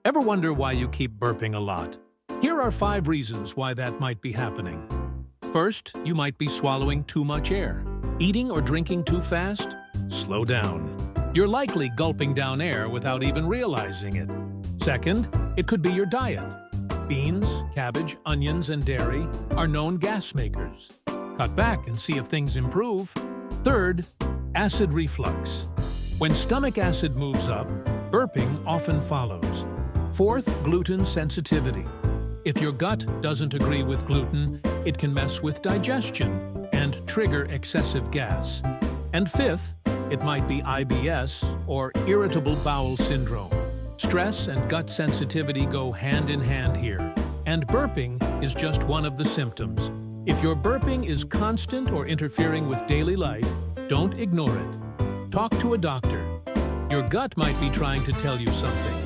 Ever wonder why you keep burping a lot? Here are 5 reasons why that might be happening. First, you might be swallowing too much air. Eating or drinking too fast? Slow down. You're likely gulping down air without even realizing it. Second, it could be your diet. Beans, cabbage, onions, and dairy are known gas makers. Cut back and see if things improve. Third, acid reflux. When stomach acid moves up, burping often follows. Fourth, gluten sensitivity. If your gut doesn't agree with gluten, it can mess with digestion and trigger excessive gas. And fifth, it might be IBS or Irritable Bowel Syndrome. Stress and gut sensitivity go hand in hand here, and burping is just one of the symptoms. If your burping is constant or interfering with daily life, don't ignore it. Talk to a doctor. Your gut might be trying to tell you something.